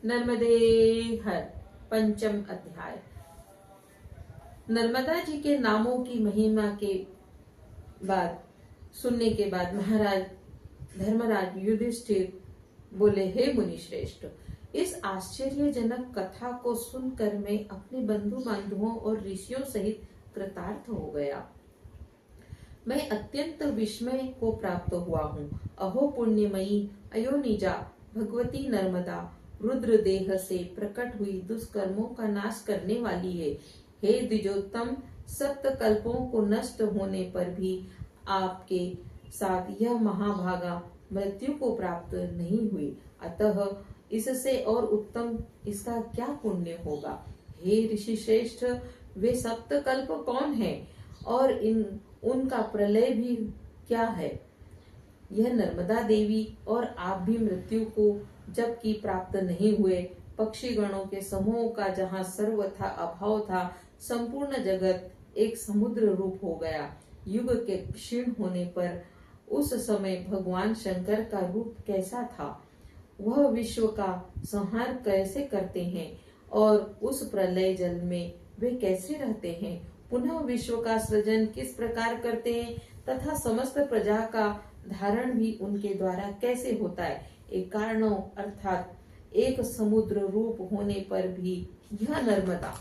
नर्मदे हर। पंचम अध्याय। नर्मदा जी के नामों की महिमा के बाद सुनने के बाद महाराज धर्मराज युधिष्ठिर बोले, हे मुनि श्रेष्ठ, इस आश्चर्यजनक कथा को सुनकर मैं अपने बंधु बांधवों और ऋषियों सहित कृतार्थ हो गया। मैं अत्यंत विस्मय को प्राप्त हुआ हूँ। अहो पुण्यमयी अयोनिजा भगवती नर्मदा रुद्र देह से प्रकट हुई दुष्कर्मों का नाश करने वाली है। हे द्विजोत्तम, सप्त कल्पों को नष्ट होने पर भी आपके साथ यह महाभागा मृत्यु को प्राप्त नहीं हुई, अतः इससे और उत्तम इसका क्या पुण्य होगा। हे ऋषि श्रेष्ठ, वे सप्त कल्प कौन है और उनका प्रलय भी क्या है। यह नर्मदा देवी और आप भी मृत्यु को जबकि प्राप्त नहीं हुए, पक्षी गणों के समूह का जहाँ सर्वथा अभाव था, संपूर्ण जगत एक समुद्र रूप हो गया। युग के क्षीण होने पर उस समय भगवान शंकर का रूप कैसा था, वह विश्व का संहार कैसे करते हैं और उस प्रलय जल में वे कैसे रहते हैं, पुनः विश्व का सृजन किस प्रकार करते हैं तथा समस्त प्रजा का धारण भी उनके द्वारा कैसे होता है। एक कारणों अर्थात एक समुद्र रूप होने पर भी यह नर्मदा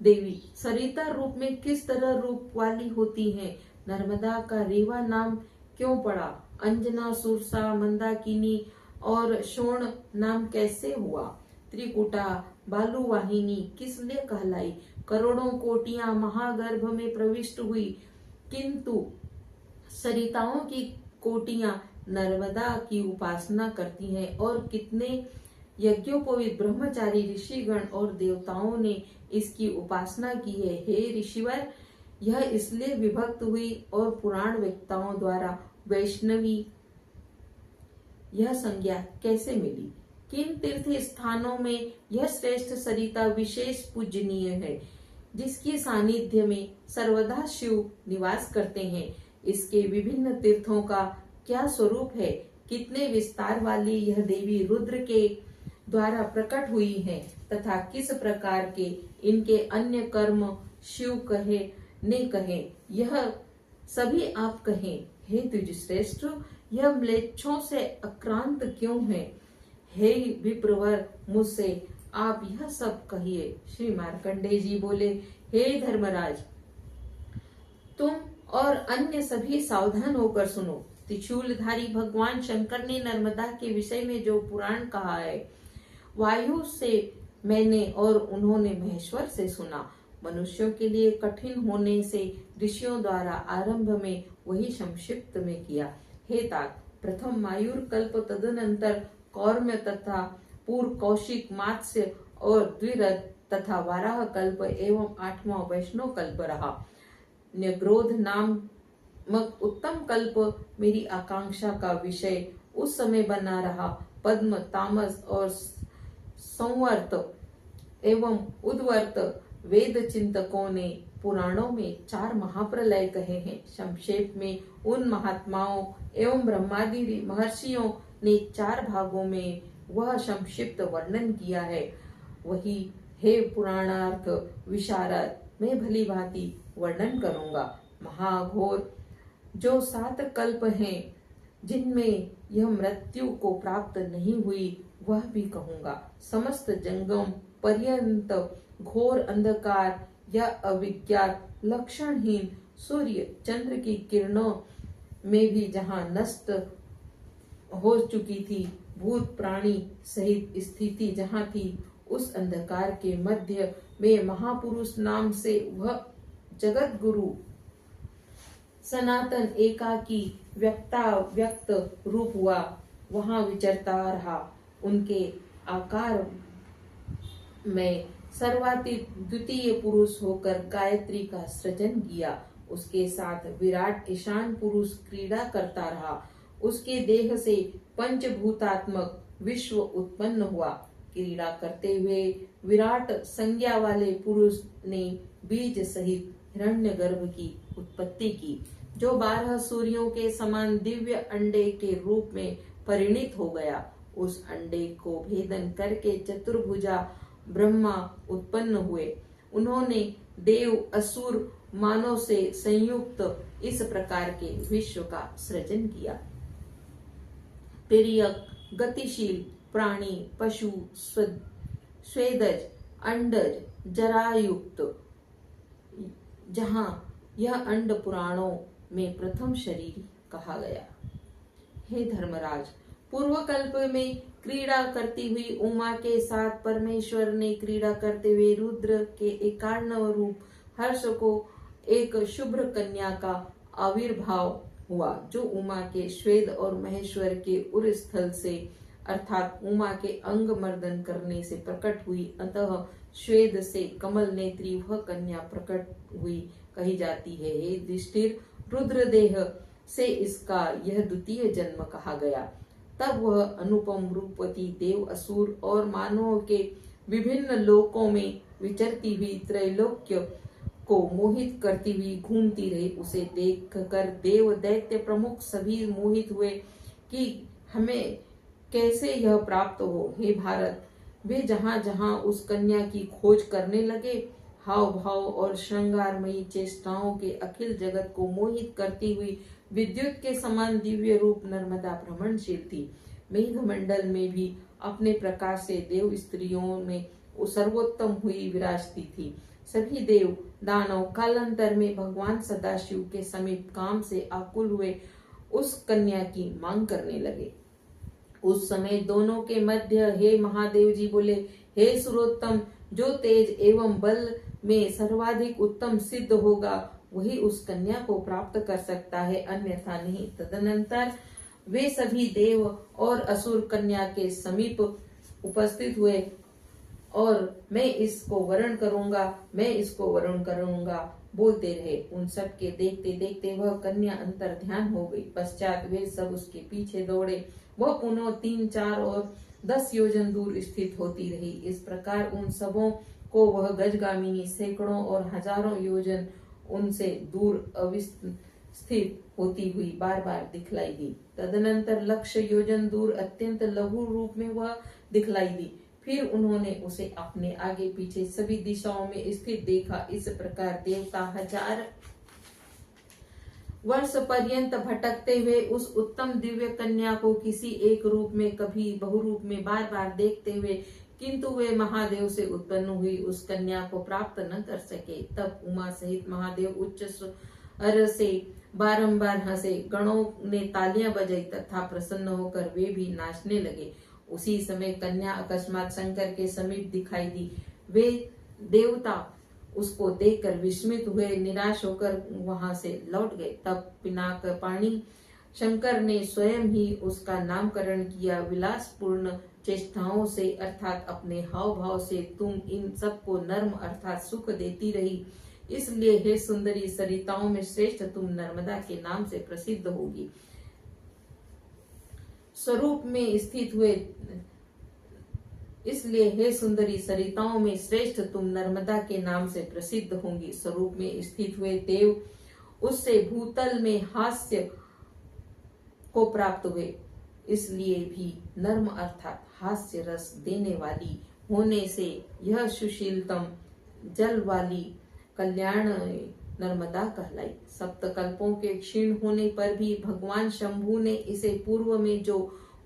देवी सरिता रूप में किस तरह रूप वाली होती है। नर्मदा का रेवा नाम क्यों पड़ा, अंजना, सुरसा, मंदाकिनी और शोण नाम कैसे हुआ, त्रिकुटा, बालुवाहिनी किस लिए कहलाई, करोड़ों कोटियां महागर्भ में प्रविष्ट हुई, किंतु सरिताओं की कोटियां नर्मदा की उपासना करती हैं और कितने यज्ञोपवीत ब्रह्मचारी ऋषिगण और देवताओं ने इसकी उपासना की है। हे ऋषिवर, यह इसलिए विभक्त हुई और पुराण वक्ताओं द्वारा वैष्णवी यह संज्ञा कैसे मिली। किन तीर्थ स्थानों में यह श्रेष्ठ सरिता विशेष पूजनीय है, जिसकी सानिध्य में सर्वदा शिव निवास करते हैं। इसके विभिन्न तीर्थों का क्या स्वरूप है, कितने विस्तार वाली यह देवी रुद्र के द्वारा प्रकट हुई है तथा किस प्रकार के इनके अन्य कर्म शिव कहे ने कहे, यह सभी आप कहें। हे द्विजश्रेष्ठ, यह म्लेच्छों से अक्रांत क्यों है। हे विप्रवर, मुझसे आप यह सब कहिए। श्री मार्कंडेय जी बोले, हे धर्मराज, तुम और अन्य सभी सावधान होकर सुनो। त्रिशूलधारी भगवान शंकर ने नर्मदा के विषय में जो पुराण कहा है, वायु से मैंने और उन्होंने महेश्वर से सुना। मनुष्यों के लिए कठिन होने से ऋषियों द्वारा आरंभ में वही संक्षिप्त में किया। हे तात, प्रथम मायूर कल्प, तदनंतर कौर्म्य तथा पूर्व कौशिक, मात्स्य और द्विरथ तथा वाराह कल्प एवं 8वां वैष्णव कल्प रहा। न्यग्रोध नामक उत्तम कल्प मेरी आकांक्षा का विषय उस समय बना रहा। पद्म, तामस और संवर्त एवं उद्वर्त वेद चिंतकों ने पुराणों में 4 महाप्रलय कहे हैं। संक्षेप में उन महात्माओं एवं ब्रह्मादि महर्षियों ने 4 भागों में वह संक्षिप्त वर्णन किया है। वही हे पुराणार्थ विशारद मैं भली भांति वर्णन करूंगा। महाघोर जो 7 कल्प हैं, जिनमें यह मृत्यु को प्राप्त नहीं हुई, वह भी कहूंगा। समस्त जंगम पर्यंत घोर अंधकार या अविज्ञात लक्षणहीन सूर्य चंद्र की किरणों में भी जहाँ नष्ट हो चुकी थी, भूत प्राणी सहित स्थिति जहाँ थी, उस अंधकार के मध्य में महापुरुष नाम से वह जगत गुरु सनातन एकाकी व्यक्त रूप हुआ, वहां विचरता रहा। उनके आकार में सर्वातीत द्वितीय पुरुष होकर गायत्री का सृजन किया। उसके साथ विराट ईशान पुरुष क्रीड़ा करता रहा। उसके देह से पंचभूतात्मक विश्व उत्पन्न हुआ। क्रीड़ा करते हुए विराट संज्ञा वाले पुरुष ने बीज सहित हिरण्यगर्भ की उत्पत्ति की, जो 12 सूर्यों के समान दिव्य अंडे के रूप में परिणित हो गया। उस अंडे को भेदन करके चतुर्भुजा ब्रह्मा उत्पन्न हुए। उन्होंने देव असुर मानव से संयुक्त इस प्रकार के विश्व का सृजन किया। तिर्यक, गतिशील प्राणी, पशु, स्वेदज, अंडज, जरायुक्त, जहां यह अंड पुराणों में प्रथम शरीर कहा गया। हे धर्मराज, पूर्व कल्प में क्रीड़ा करती हुई उमा के साथ परमेश्वर ने क्रीड़ा करते हुए रुद्र के एकार्णव रूप हर्ष को एक शुभ्र कन्या का आविर्भाव हुआ, जो उमा के श्वेद और महेश्वर के उर स्थल से अर्थात उमा के अंग मर्दन करने से प्रकट हुई। अतः श्वेद से कमल नेत्री वह कन्या प्रकट हुई कही जाती है। हे युधिष्ठिर, रुद्रदेह से इसका यह द्वितीय जन्म कहा गया। तब वह अनुपम रूपवती देव, असुर और मानवों के विभिन्न लोकों में विचरती हुई त्रैलोक्य को मोहित करती हुई घूमती रही। उसे देखकर देव दैत्य प्रमुख सभी मोहित हुए कि हमें कैसे यह प्राप्त हो। हे भारत, वे जहां जहां उस कन्या की खोज करने लगे, हाव भाव और श्रृंगारमयी चेष्टाओं के अखिल जगत को मोहित करती हुई विद्युत के समान दिव्य रूप नर्मदा भ्रमणशील थी। मेघमंडल में भी अपने प्रकाश से देव स्त्रियों में सर्वोत्तम हुई विराजती थी। सभी देव दानव कालांतर में भगवान सदाशिव के समीप काम से आकुल हुए उस कन्या की मांग करने लगे। उस समय दोनों के मध्य हे महादेव जी बोले, हे सुरोत्तम, जो तेज एवं बल में सर्वाधिक उत्तम सिद्ध होगा वही उस कन्या को प्राप्त कर सकता है, अन्यथा नहीं। तदनंतर वे सभी देव और असुर कन्या के समीप उपस्थित हुए और मैं इसको वरण करूंगा, मैं इसको वरण करूंगा बोलते रहे। उन सब के देखते देखते वह कन्या अंतर ध्यान हो गई। पश्चात वे सब उसके पीछे दौड़े। वह पुनः 3, 4 और 10 योजन दूर स्थित होती रही। इस प्रकार उन सबों को वह गजगामिनी सैकड़ों और हजारों योजन उनसे दूर अवस्थित होती हुई बार बार दिखलाई दी। तदनंतर लक्ष्य योजन दूर अत्यंत लघु रूप में वह दिखलाई दी। फिर उन्होंने उसे अपने आगे पीछे सभी दिशाओं में स्थित देखा। इस प्रकार देवता 1000 वर्ष पर्यंत भटकते हुए उस उत्तम दिव्य कन्या को किसी एक रूप में, कभी बहुरूप में बार बार देखते हुए, किंतु वे महादेव से उत्पन्न हुई उस कन्या को प्राप्त न कर सके। तब उमा सहित महादेव उच्च स्वर से बारंबार हंसे। गणों ने तालियां बजाई तथा प्रसन्न होकर वे भी नाचने लगे। उसी समय कन्या अकस्मात शंकर के समीप दिखाई दी। वे देवता उसको देखकर विस्मित हुए, निराश होकर वहां से लौट गए। तब पिनाकपाणि शंकर ने स्वयं ही उसका नामकरण किया। विलासपूर्ण चेष्टाओं से अर्थात अपने हाव भाव से तुम इन सबको नर्म अर्थात सुख देती रही, इसलिए हे सुंदरी सरिताओं में श्रेष्ठ तुम नर्मदा के नाम से प्रसिद्ध होगी। स्वरूप में स्थित हुए, इसलिए हे सुंदरी सरिताओं में श्रेष्ठ तुम नर्मदा के नाम से प्रसिद्ध होंगी। स्वरूप में स्थित हुए देव उससे भूतल में हास्य को प्राप्त हुए, इसलिए भी नर्म अर्थात हास्य रस देने वाली होने से यह सुशीलतम जल वाली कल्याण नर्मदा कहलाई। सप्तकल्पों के क्षीण होने पर भी भगवान शंभु ने इसे पूर्व में जो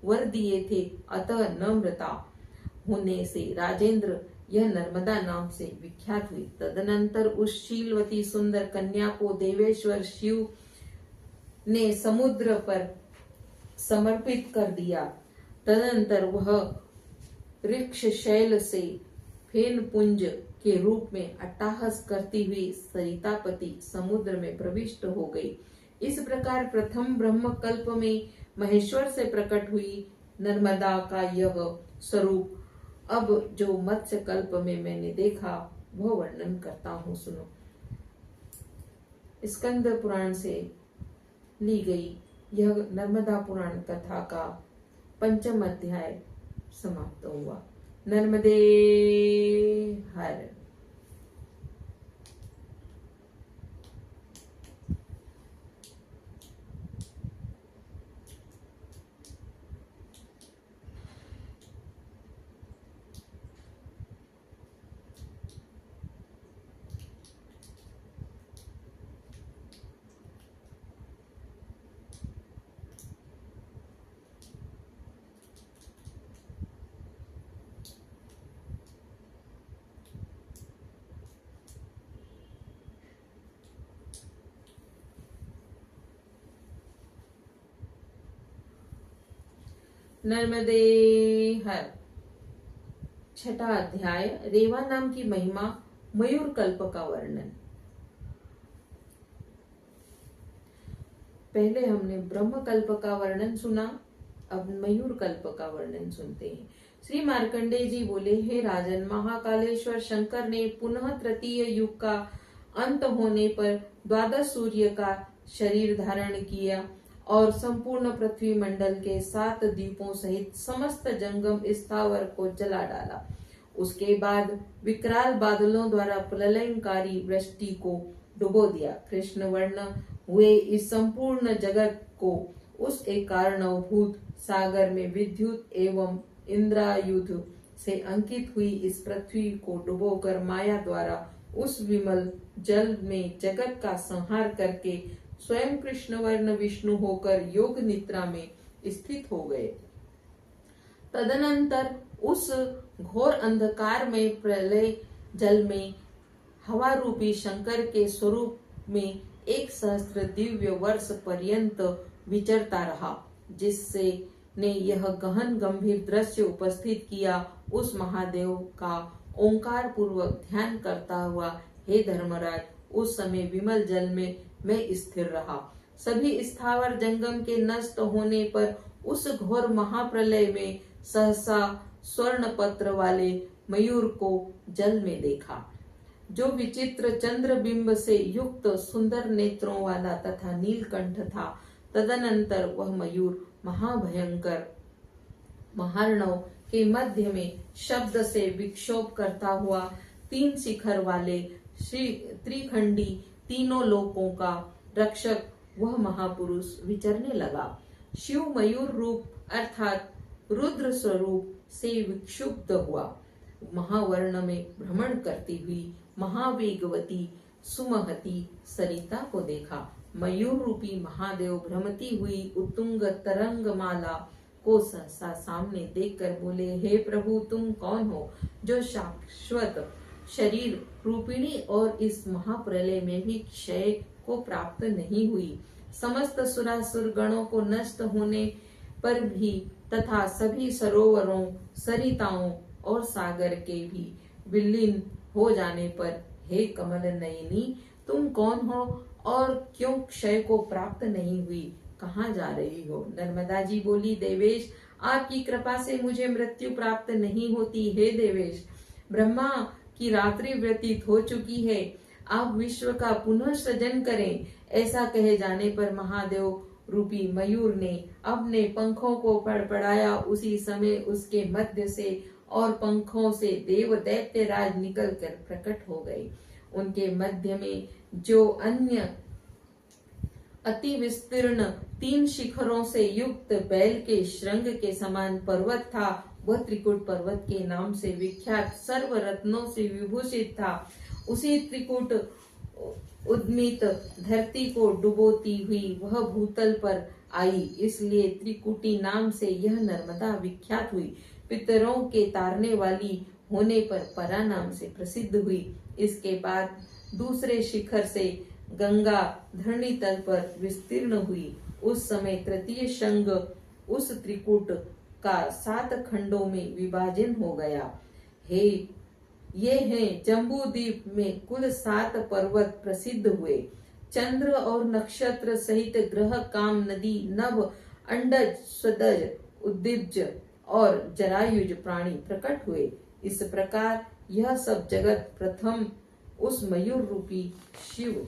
वर दिए थे, अतः नम्रता होने से राजेंद्र यह नर्मदा नाम से विख्यात हुई। तदनंतर उस शीलवती सुंदर कन्या को देवेश्वर शिव ने समुद्र पर समर्पित कर दिया। तदनंतर वह वृक्ष शैल से फेन पुंज के रूप में अट्टहास करती हुई सरितापति समुद्र में प्रविष्ट हो गई। इस प्रकार प्रथम ब्रह्म कल्प में महेश्वर से प्रकट हुई नर्मदा का यह स्वरूप अब जो मत्स्य कल्प में मैंने देखा वह वर्णन करता हूँ, सुनो। स्कंद पुराण से ली गई यह नर्मदा पुराण कथा का 5वां अध्याय समाप्त हुआ। नर्मदे हर। नर्मदे हर। छठा अध्याय, रेवा नाम की महिमा, मयूर कल्प का वर्णन। पहले हमने ब्रह्म कल्प का वर्णन सुना, अब मयूर कल्प का वर्णन सुनते हैं। श्री मार्कंडेय जी बोले, हे राजन, महाकालेश्वर शंकर ने पुनः तृतीय युग का अंत होने पर द्वादश सूर्य का शरीर धारण किया और संपूर्ण पृथ्वी मंडल के 7 द्वीपों सहित समस्त जंगम स्थावर को जला डाला। उसके बाद विकराल बादलों द्वारा प्रलयंकारी वृष्टि को डुबो दिया। कृष्ण वर्ण हुए इस संपूर्ण जगत को उस एक कारणभूत सागर में विद्युत एवं इंद्रायुध से अंकित हुई इस पृथ्वी को डुबोकर माया द्वारा उस विमल जल में जगत का संहार करके स्वयं कृष्ण वर्ण विष्णु होकर योग निद्रा में स्थित हो गए। तदनंतर उस घोर अंधकार में प्रलय जल में हवा रूपी शंकर के स्वरूप में 1,000 दिव्य वर्ष पर्यंत विचरता रहा, जिससे ने यह गहन गंभीर दृश्य उपस्थित किया। उस महादेव का ओंकार पूर्वक ध्यान करता हुआ हे धर्मराज, उस समय विमल जल में मैं स्थिर रहा। सभी स्थावर जंगम के नष्ट होने पर उस घोर महाप्रलय में सहसा स्वर्ण पत्र वाले मयूर को जल में देखा, जो विचित्र चंद्र बिंब से युक्त सुंदर नेत्रों वाला तथा नीलकंठ था। तदनंतर वह मयूर महाभयंकर महार्णव के मध्य में शब्द से विक्षोभ करता हुआ 3 शिखर वाले श्री त्रिखंडी तीनों लोकों का रक्षक वह महापुरुष विचरने लगा। शिव मयूर रूप अर्थात रुद्र स्वरूप से विक्षुब्ध हुआ। महावर्ण में भ्रमण करती हुई महावेगवती सुमहती सरिता को देखा। मयूर रूपी महादेव भ्रमती हुई उत्तुंग तरंग माला को सहसा सामने देखकर बोले, हे प्रभु, तुम कौन हो जो शाश्वत शरीर रूपिणी और इस महाप्रलय में भी क्षय को प्राप्त नहीं हुई, समस्त सुरासुर गणों को नष्ट होने पर भी तथा सभी सरोवरों सरिताओं और सागर के भी विलीन हो जाने पर, हे कमल नयनी, तुम कौन हो और क्यों क्षय को प्राप्त नहीं हुई, कहाँ जा रही हो? नर्मदा जी बोली, देवेश, आपकी कृपा से मुझे मृत्यु प्राप्त नहीं होती। हे देवेश, ब्रह्मा की रात्रि व्यतीत हो चुकी है, आप विश्व का पुनः सृजन करें। ऐसा कहे जाने पर महादेव रूपी मयूर ने अपने पंखों को फड़फड़ाया। उसी समय उसके मध्य से और पंखों से देव दैत्य राज निकल कर प्रकट हो गए। उनके मध्य में जो अन्य अति विस्तीर्ण 3 शिखरों से युक्त बैल के श्रृंग के समान पर्वत था, वह त्रिकुट पर्वत के नाम से विख्यात सर्व रत्नों से विभूषित था। उसी त्रिकुट उद्मित धरती को डुबोती हुई वह भूतल पर आई, इसलिए त्रिकुटी नाम से यह नर्मदा विख्यात हुई। पितरों के तारने वाली होने पर परा नाम से प्रसिद्ध हुई। इसके बाद दूसरे शिखर से गंगा धरणी तल पर विस्तीर्ण हुई। उस समय तृतीय शंग उस त्रिकूट का 7 खंडों में विभाजन हो गया। हे ये हैं जम्बू द्वीप में कुल 7 पर्वत प्रसिद्ध हुए। चंद्र और नक्षत्र सहित ग्रह, काम, नदी, नभ, अंडज, स्वदज, उद्दिज और जरायुज प्राणी प्रकट हुए। इस प्रकार यह सब जगत प्रथम उस मयूर रूपी शिव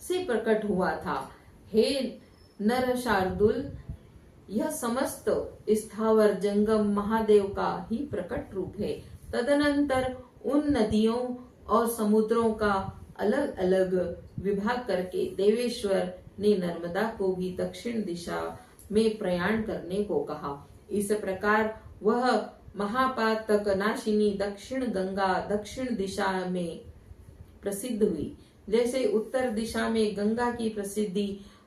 से प्रकट हुआ था। हे नर शार्दुल, यह समस्त स्थावर जंगम महादेव का ही प्रकट रूप है। तदनंतर उन नदियों और समुद्रों का अलग अलग विभाग करके देवेश्वर ने नर्मदा को भी दक्षिण दिशा में प्रयाण करने को कहा। इस प्रकार वह महापातक नाशिनी दक्षिण गंगा दक्षिण दिशा में प्रसिद्ध हुई। जैसे उत्तर दिशा में गंगा की प्रसिद्धि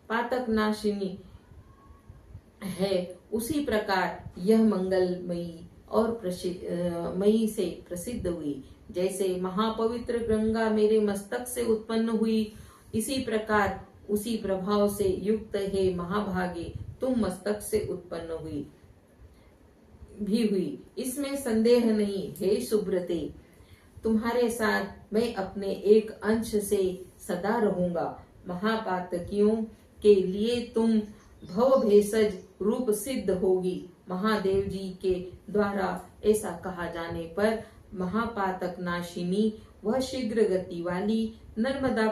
पातक नाशिनी है, उसी प्रकार यह मंगलमयी और मई से प्रसिद्ध हुई। जैसे महापवित्र गंगा मेरे मस्तक से उत्पन्न हुई, इसी प्रकार उसी प्रभाव से युक्त है महाभागे तुम मस्तक से उत्पन्न हुई, इसमें संदेह नहीं। हे सुब्रते, तुम्हारे साथ मैं अपने एक अंश से सदा रहूंगा। महापातकियों के लिए तुम भव भेषज रूप सिद्ध होगी। महादेव जी के द्वारा ऐसा कहा जाने पर महापातक नाशिनी वह शीघ्र गति वाली नर्मदा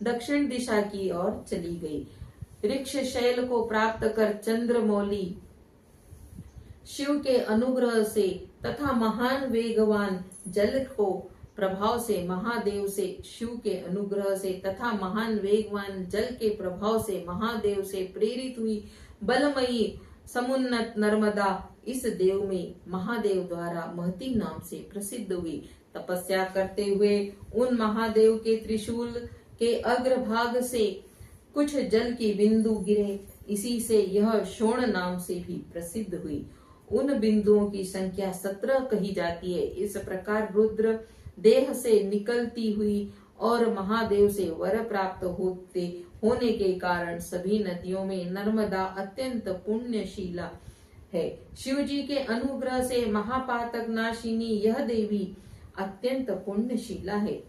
दक्षिण दिशा की ओर चली गई। ऋक्ष शैल को प्राप्त कर चंद्रमौली शिव के अनुग्रह से तथा महान वेगवान जल को प्रभाव से महादेव से शिव के अनुग्रह से तथा महान वेगवान जल के प्रभाव से महादेव से प्रेरित हुई बलमयी समुन्नत नर्मदा इस देव में महादेव द्वारा महती नाम से प्रसिद्ध हुई। तपस्या करते हुए उन महादेव के त्रिशूल के अग्रभाग से कुछ जल की बिंदु गिरे, इसी से यह शोण नाम से भी प्रसिद्ध हुई। उन बिंदुओं की संख्या 17 कही जाती है। इस प्रकार रुद्र देह से निकलती हुई और महादेव से वर प्राप्त होने के कारण सभी नदियों में नर्मदा अत्यंत पुण्यशीला है। शिव जी के अनुग्रह से महापातक नाशिनी यह देवी अत्यंत पुण्यशीला है,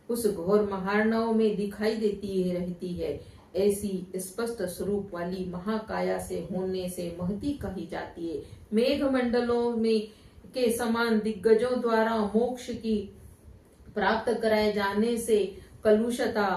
उस घोर महार्णव में दिखाई देती रहती है। ऐसी स्पष्ट स्वरूप वाली महाकाया से होने से महती कही जाती है। मेघ मंडलों में के समान दिग्गजों द्वारा मोक्ष की प्राप्त कराए जाने से कलुषता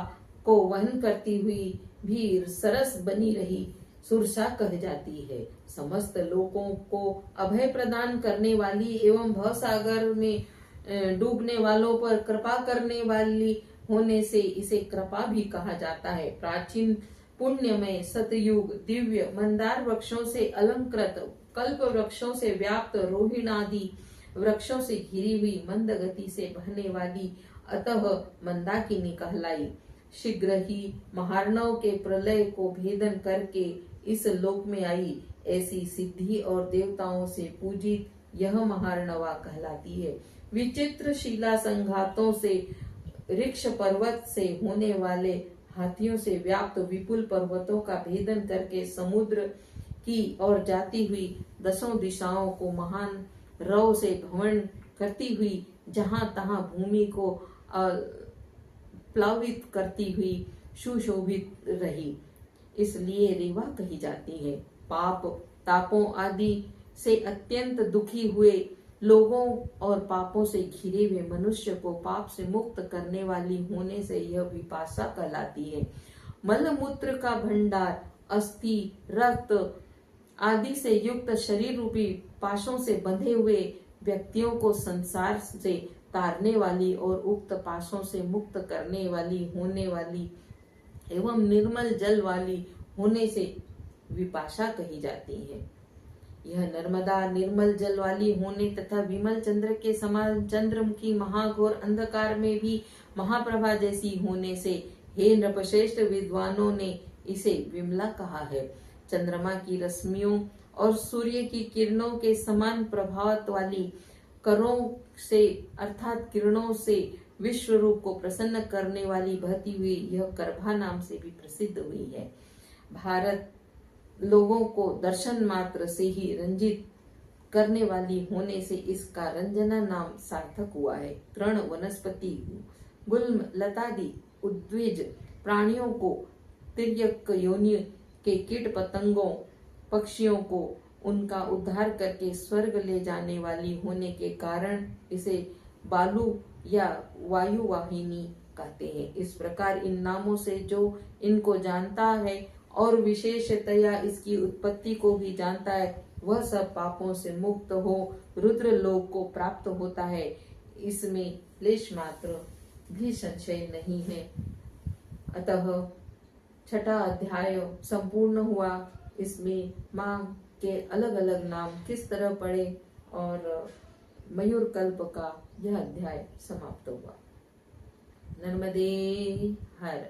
को वहन करती हुई भी सरस बनी रही सुरसा कह जाती है। समस्त लोगों को अभय प्रदान करने वाली एवं भवसागर में डूबने वालों पर कृपा करने वाली होने से इसे कृपा भी कहा जाता है। प्राचीन पुण्यमय सतयुग दिव्य मंदार वृक्षों से अलंकृत कल्प वृक्षों से व्याप्त रोहिणादि वृक्षों से घिरी हुई मंद गति से बहने वाली अतः मंदाकिनी कहलाई। शीघ्र ही महार्णव के प्रलय को भेदन करके इस लोक में आई। ऐसी सिद्धि और देवताओं से पूजित यह महार्णवा कहलाती है। विचित्र शिला संघातों से ऋक्ष पर्वत से होने वाले हाथियों से व्याप्त विपुल पर्वतों का भेदन करके समुद्र की ओर जाती हुई 10 दिशाओं को महान रव से भ्रमण करती हुई जहां तहां भूमि को प्लावित करती हुई सुशोभित रही, इसलिए रेवा कही जाती है। पाप तापों आदि से अत्यंत दुखी हुए लोगों और पापों से घिरे हुए मनुष्य को पाप से मुक्त करने वाली होने से यह विपाशा कहलाती है। मल मूत्र का भंडार अस्थि रक्त आदि से युक्त शरीर रूपी पाशों से बंधे हुए व्यक्तियों को संसार से तारने वाली और उक्त पाशों से मुक्त करने वाली होने वाली एवं निर्मल जल वाली होने से विपाशा कही जाती है। यह नर्मदा निर्मल जल वाली होने तथा विमल चंद्र के समान चंद्रमुखी महाघोर अंधकार में भी महाप्रभा जैसी होने से हे नृपश्रेष्ठ विद्वानों ने इसे विमला कहा है। चंद्रमा की रश्मियों और सूर्य की किरणों के समान प्रभाव वाली करों से अर्थात किरणों से विश्व रूप को प्रसन्न करने वाली बहती हुई यह करभा नाम से भी प्रसिद्ध हुई है। भारत लोगों को दर्शन मात्र से ही रंजित करने वाली होने से इसका रंजना नाम सार्थक हुआ है। तृण वनस्पति गुल्म लतादि उद्भिज प्राणियों को तिर्यक योनि के कीट पतंगों पक्षियों को उनका उद्धार करके स्वर्ग ले जाने वाली होने के कारण इसे बालू या वायु वाहिनी कहते हैं। इस प्रकार इन नामों से जो इनको जानता है और विशेषतया इसकी उत्पत्ति को भी जानता है वह सब पापों से मुक्त हो रुद्र लोक को प्राप्त होता है। इसमें लेश मात्र भी संशय नहीं है। अतः 6वां अध्याय संपूर्ण हुआ। इसमें माँ के अलग अलग नाम किस तरह पढ़े और मयूर कल्प का यह अध्याय समाप्त हुआ। नर्मदे हर।